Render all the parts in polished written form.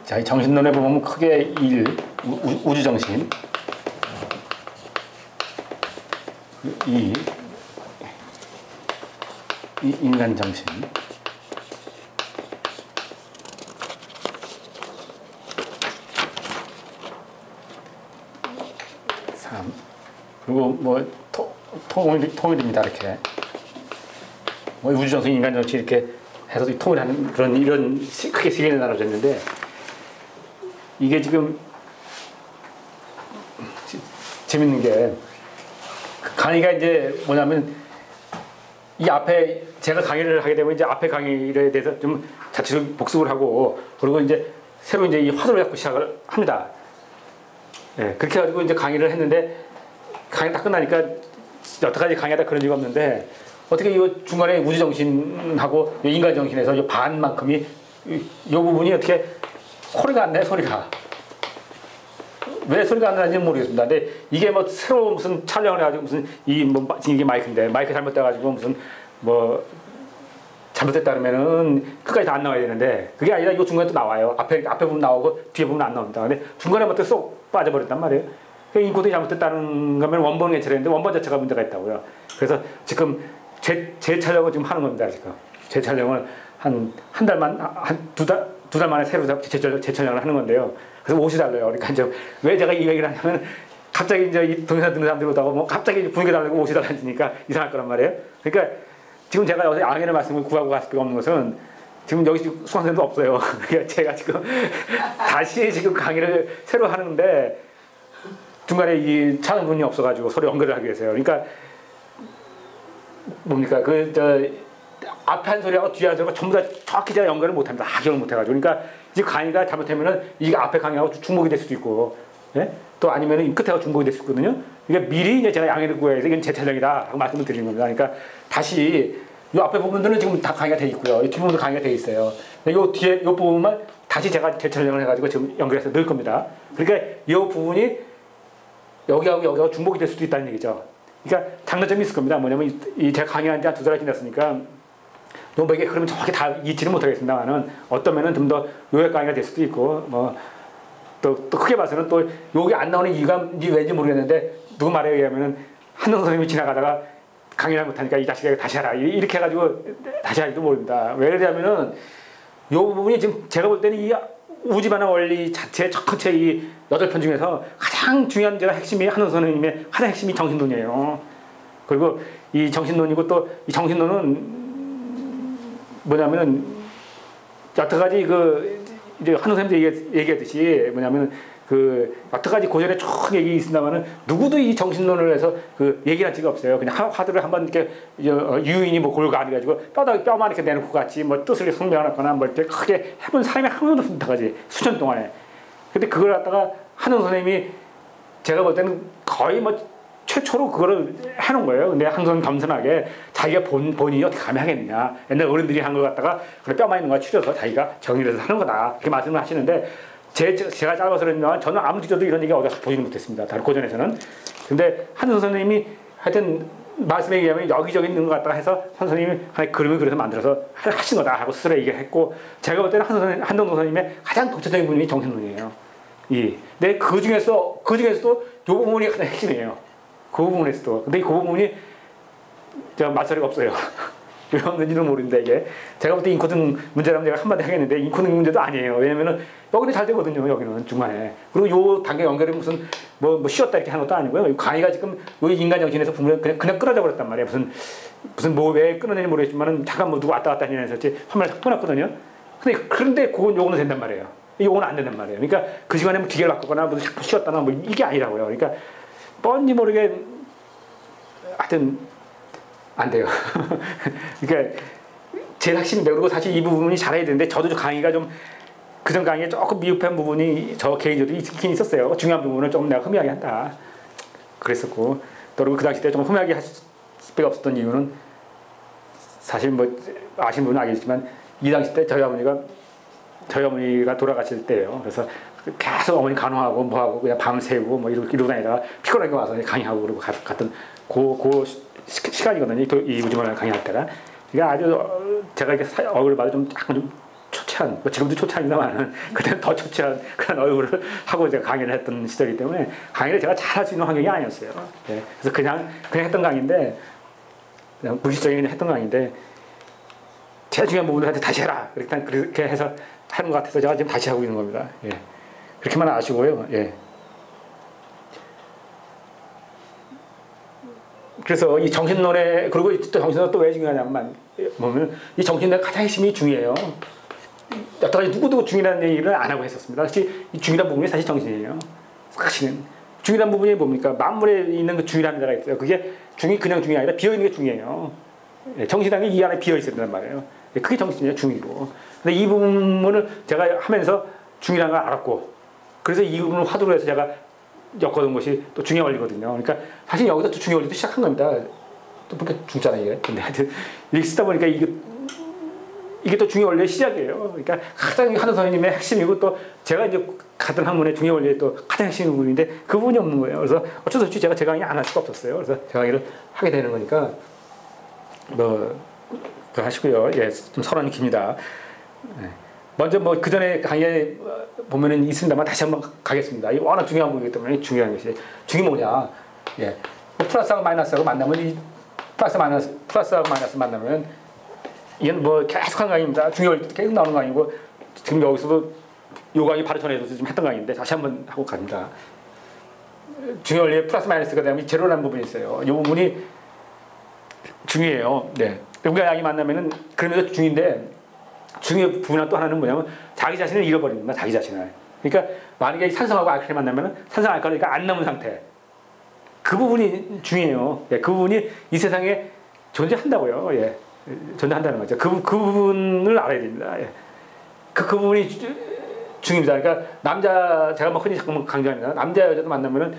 자, 이 정신론에 보면 크게 우주정신, 2, 인간정신, 3, 그리고 뭐 통일이 됩니다. 이렇게 뭐 우주정신, 인간정신 이렇게 해서 통일하는 그런 이런 크게 세 개로 나눠졌는데, 이게 지금 재밌는 게 강의가 이제 뭐냐면, 이 앞에 제가 강의를 하게 되면 이제 앞에 강의에 대해서 좀 자체적으로 복습을 하고, 그리고 이제 새로 이제 이 화두를 갖고 시작을 합니다. 예, 그렇게 해가지고 이제 강의를 했는데, 강의 다 끝나니까 여태까지 강의하다 그런 적이 없는데, 어떻게 이 중간에 우주정신하고 인간정신에서 이 반만큼이 이 부분이 어떻게 소리가 안 나요, 소리가. 왜 소리가 안 나는지 모르겠습니다. 근데 이게 뭐 새로 무슨 촬영을 해가지고 무슨 이게 마이크인데, 마이크 잘못돼가지고 무슨 뭐 잘못됐다 그러면은 끝까지 다 안 나와야 되는데, 그게 아니라 이 중간에 또 나와요. 앞에 부분 나오고 뒤에 부분 안 나옵니다. 근데 중간에 뭐 쏙 빠져버렸단 말이에요. 인코딩이 잘못됐다는 거면 원본 개체했는데 원본 자체가 문제가 있다고요. 그래서 지금 재촬영을 지금 하는 겁니다. 지금 재촬영을 한 달만, 두 달 만에 새로 재촬영을 하는 건데요. 그래서 옷이 달라요. 그러니까 이제 왜 제가 이 얘기를 하냐면, 갑자기 이제 이 동영상 듣는 사람들이 오다가 뭐 갑자기 분위기가 달라지고 옷이 달라지니까 이상할 거란 말이에요. 그러니까 지금 제가 여기서 양해의 말씀을 구하고 갈 수가 없는 것은, 지금 여기 수강생도 없어요. 그러니까 제가 지금 다시 지금 강의를 새로 하는데, 중간에 이 차는 분이 없어가지고 서로 연결을 하기 위해서요. 그러니까 뭡니까, 앞에 한 소리하고 뒤에 한 소리가 전부 다 정확히 제가 연결을 못합니다. 악용을 못해가지고. 그러니까 지금 강의가 잘못하면은 이게 앞에 강의하고 중복이 될 수도 있고, 예? 또 아니면은 끝에가 중복이 될 수 있거든요. 그러니까 미리 이제 제가 양해를 구해서 이건 재촬영이다 하고 말씀을 드리는 겁니다. 그러니까 다시 이 앞에 부분들은 지금 다 강의가 돼 있고요. 이 뒷부분도 강의가 돼 있어요. 이 뒤에 이 부분만 다시 제가 재촬영을 해가지고 지금 연결해서 넣을 겁니다. 그러니까 이 부분이 여기하고 중복이 될 수도 있다는 얘기죠. 그러니까 장단점이 있을 겁니다. 뭐냐면 제가 강의한 지 한 2달 지났으니까 너무 이게 그러면 정확히 다 잊지는 못하겠습니다만은, 어떠면은 좀 더 요약 강의가 될 수도 있고, 뭐 또 크게 봐서는 또 여기 안 나오는 이유가 왠지 모르겠는데, 누구 말에 의하면은 한동 선생님이 지나가다가 강의를 못하니까 이 자식에게 다시 하라 이렇게 해가지고 다시 할지도 모릅니다. 왜 그러냐면은 이 부분이 지금 제가 볼 때는 이 우주반의 원리 자체 전체 이 8편 중에서 가장 중요한 제가 핵심이 한동 선생님의 가장 핵심이 정신론이에요. 그리고 이 정신론이고, 또 이 정신론은 뭐냐면은 여태까지 이제 한동 선생님도 얘기했듯이 뭐냐면은 여태까지 고전에 쭉 얘기 있습니다만은 누구도 이 정신론을 해서 얘기한 적이 없어요. 그냥 화두를 한번 이렇게 유인이 뭐 골가 아니가지고 뼈만 이렇게 내놓고 같이 뭐 뜻을 설명하거나 뭐 이렇게 크게 해본 사람이 한 명도 없습니다. 까지 수천 동안에. 근데 그걸 갖다가 한동 선생님이 제가 볼 때는 거의 뭐 최초로 그거를 해놓은 거예요. 근데 항상 겸손하게 자기가 본인이 어떻게 감히 하겠느냐. 옛날 어른들이 한 걸 갖다가 그래 뼈만 있는 거 추려서 자기가 정리를 해서 하는 거다. 이렇게 말씀을 하시는데, 제가 짧아서 그랬지만 저는 아무리 뒤져도 이런 얘기가 어디서 보지는 못했습니다. 다른 고전에서는. 근데 한동 선생님이 하여튼 말씀에 의하면 여기저기 있는 것 같다가 해서 선생님이 그림을 그려서 만들어서 하신 거다 하고 스스로 얘기했고, 제가 볼 때는 한동동 선생님의 가장 독자적인 부분이 정신론이에요. 근데 그 중에서도 이 부분이 가장 핵심이에요. 그 부분에서도. 근데 그 부분이 맞소리가 없어요. 왜 없는지는 모르는데, 이게 제가 볼 때 인코딩 문제라면 제가 한마디 하겠는데 인코딩 문제도 아니에요. 왜냐면은 여기는 잘 되거든요. 여기는 중간에. 그리고 요 단계 연결이 무슨 뭐 쉬었다 이렇게 하는 것도 아니고요. 강의가 지금 요 인간정신에서 보면 그냥 끊어져 버렸단 말이에요. 무슨 뭐 왜 끊어내는지 모르겠지만은 잠깐 뭐 누구 왔다 갔다 하면서 화면을 탁 끊었거든요. 그런데 요거는 된단 말이에요. 요거는 안 된단 말이에요. 그러니까 그 시간에 뭐 기계를 바꾸거나 무슨 잠깐 쉬었다나 뭐 이게 아니라고요. 그러니까 뻔히 모르게 하여튼 안 돼요. 그러니까 제일 핵심인데, 그리고 사실 이 부분이 잘해야 되는데, 저도 강의가 좀 그전 강의에 조금 미흡한 부분이 저 개인적으로 있긴 있었어요. 중요한 부분을 좀 내가 흠이하게 한다 그랬었고, 또 그리고 그 당시 때 좀 흠이하게 할 수밖에 없었던 이유는, 사실 뭐 아시는 분은 알겠지만 이 당시 때 저희 어머니가 돌아가실 때예요. 그래서 계속 어머니 간호하고 뭐하고 그냥 밤새고 뭐 이러고 다니다가 피곤하게 와서 강의하고 그러고 갔던 그 시간이거든요. 이 우주문화 강의할 때가. 그러니까 아주 제가 이렇게 얼굴을 봐도 좀 약간 좀 초췌한, 뭐 지금도 초췌합니다만 그때는 더 초췌한 그런 얼굴을 하고 제가 강의를 했던 시절이기 때문에 강의를 제가 잘할 수 있는 환경이 아니었어요. 예. 그래서 그냥 했던 강의인데, 그냥 무의식적인 그냥 했던 강의인데, 제일 중요한 부분을 다시 해라. 그렇게 해서 하는 것 같아서 제가 지금 다시 하고 있는 겁니다. 예. 그렇게만 아시고요. 예. 그래서 이 정신론에, 그리고 또 정신론 또 왜 중요하냐면 보면 이 정신론의 가장 핵심이 중이에요. 여태까지 누구도 중이라는 얘기를 안 하고 했었습니다. 사실 이 중이라는 부분이 사실 정신이에요. 사실은 중이라는 부분이 뭡니까? 만물에 있는 그 중이라는 데가 있어요. 그게 중이 그냥 중이 아니라 비어 있는 게 중이에요. 정신이라는 게 이 안에 비어 있어야 된단 말이에요. 그게 정신이에요, 중이고. 근데 이 부분을 제가 하면서 중이라는 걸 알았고, 그래서 이 부분을 화두로 해서 제가 엮어둔 것이 또 중의 원리거든요. 그러니까 사실 여기서 또 중의 원리도 시작한 겁니다. 또 그렇게 중잖아요, 이게. 근데 하여튼 이렇게 쓰다 보니까 이게 또 중의 원리의 시작이에요. 그러니까 가장 하는 선생님의 핵심이고, 또 제가 이제 같은 학문의 중의 원리의 또 가장 핵심 부분인데 그 부분이 없는 거예요. 그래서 어쩔 수 없이 제가 제 강의 안 할 수가 없었어요. 그래서 제 강의를 하게 되는 거니까 뭐 하시고요. 예, 좀 서론이 깁니다. 예. 먼저 뭐 그 전에 강의에 보면은 있습니다만 다시 한번 가겠습니다. 이 워낙 중요한 부분이기 때문에 중요한 것이 중이 뭐냐? 예, 뭐 플러스하고 마이너스하고 만나면 이 플러스하고 마이너스 만나면 이건 뭐 계속한 강의입니다. 중요 원리도 계속 나오는 강의고, 지금 여기서도 요 강의 바로 전에도 지금 했던 강의인데 다시 한번 하고 갑니다. 중요 원리에 플러스 마이너스가 되면 제로라는 부분이 있어요. 이 부분이 중이에요. 네, 음과 양이 만나면은 그러면서 중인데. 중요한 부분은 또 하나는 뭐냐면 자기 자신을 잃어버립니다. 자기 자신을. 그러니까 만약에 산성하고 알칼리 만나면 산성 알칼리가 안 남은 상태. 그 부분이 중요해요. 예, 그 부분이 이 세상에 존재한다고요. 예, 존재한다는 거죠. 그 부분을 알아야 됩니다. 예. 그 부분이 중입니다. 그러니까 제가 뭐 흔히 자꾸 강조합니다. 남자 여자도 만나면은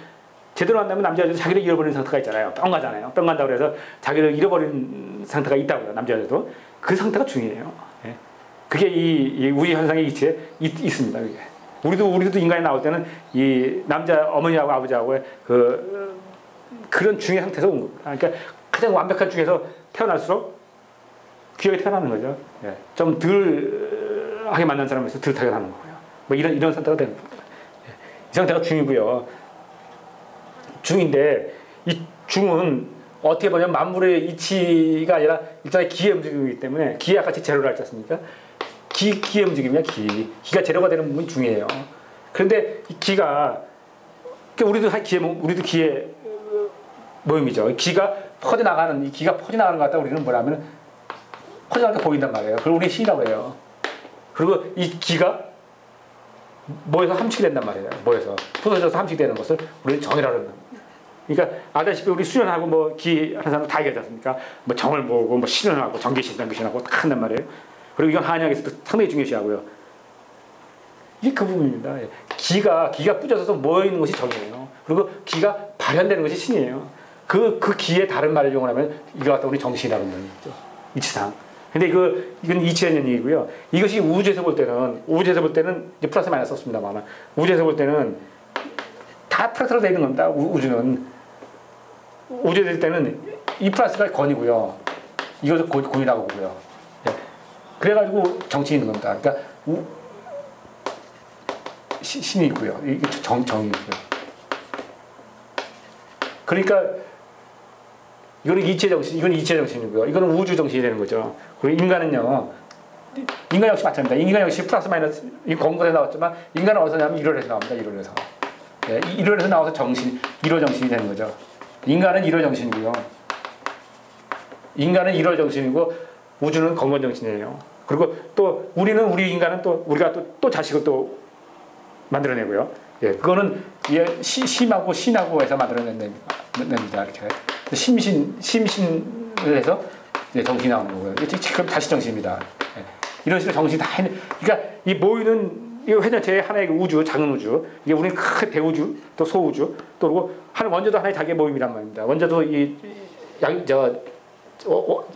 제대로 만나면 남자 여자도 자기를 잃어버리는 상태가 있잖아요. 뿅 가잖아요. 뿅 간다고 해서 자기를 잃어버린 상태가 있다고요. 남자 여자도. 그 상태가 중요해요. 예. 그게 이 우리 현상의 이치에 있습니다. 그게. 우리도 인간이 나올 때는 이 남자 어머니하고 아버지하고의 그런 중의 상태에서 온 겁니다. 그러니까 가장 완벽한 중에서 태어날수록 귀하게 태어나는 거죠. 예. 좀 덜 하게 만난 사람에서 덜 태어나는 거고요. 뭐 이런 상태가 되는 겁니다. 예. 이 상태가 중이고요. 중인데 이 중은 어떻게 보면 만물의 이치가 아니라 일단의 기의 움직임이기 때문에, 기의 아까 제로를 알지 않습니까? 기의 움직임이야. 기가 제로가 되는 부분이 중요해요. 그런데 이 기가, 우리도 기의 모임이죠. 기가 퍼져나가는 것 같다. 우리는 뭐라면 퍼져나가게 보인단 말이에요. 그걸 우리 신이라고 해요. 그리고 이 기가 모여서 함축이 된단 말이에요. 모여서 부서져서 함축이 되는 것을 우리는 정이라고 합니다. 그러니까 알다시피 우리 수련하고 뭐 기 하는 사람 다 얘기하지 않습니까? 뭐 정을 모으고 뭐 신원하고 정기신하고 다 한단 말이에요. 그리고 이건 한약에서도 상당히 중요시하고요. 이게 그 부분입니다. 기가 뿌져서 모여 있는 것이 정이에요. 그리고 기가 발현되는 것이 신이에요. 그 기의 다른 말을 이용하면 이거 갖다 우리 정신이라고 하는 거죠. 이치상. 근데 이건 이치라는 얘기고요. 이것이 우주에서 볼 때는 이제 플러스 마이너스 썼습니다만, 우주에서 볼 때는 다 플러스로 되어 있는 겁니다. 우주는. 우주에 될 때는 이 플러스가 건이고요. 이것을 곤이라고 보고요. 예. 그래가지고 정신이 있는 겁니다. 그러니까 신이 있고요. 이게 정이 있고요. 그러니까 이거는 이체 정신이고요. 이거는 우주 정신이 되는 거죠. 그리고 인간 역시 마찬가지입니다. 인간 역시 플러스 마이너스, 이 공부에 나왔지만 인간은 어디서 나오면 1월에서 나옵니다. 1월에서. 예, 1월에서 나와서 1월 정신이 되는 거죠. 인간은 1월 정신이고요. 인간은 1월 정신이고 우주는 건건 정신이에요. 그리고 또 우리 인간은 또 우리가 또 자식을 또 만들어내고요. 예, 그거는 심하고 신하고 해서 만들어냅니다. 이렇게 심신을 해서 정신이 나오는 거고요. 지금 다시 정신입니다. 예, 이런 식으로 정신이 다 그러니까 이 모이는 이 회전체의 하나의 우주, 작은 우주, 이게 우리는 큰 대우주, 또 소우주, 또 그리고 한 원자도 하나의 자기의 모임이란 말입니다. 원자도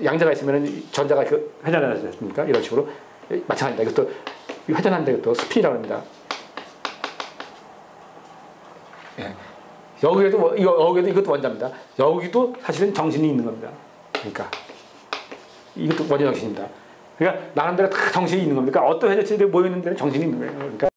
양자가 있으면 전자가 회전하지 않습니까? 이런 식으로 마찬가지입니다. 이것도 회전하는데 이것도 스핀이라고 합니다. 예. 여기에도 이것도 원자입니다. 여기도 사실은 정신이 있는 겁니다. 그러니까 이것도 원자 정신입니다. 그러니까 나름대로 다 정신이 있는 겁니다. 그러니까 어떤 회전치들이 모여 있는 데는 정신이 있는 거예요. 그러니까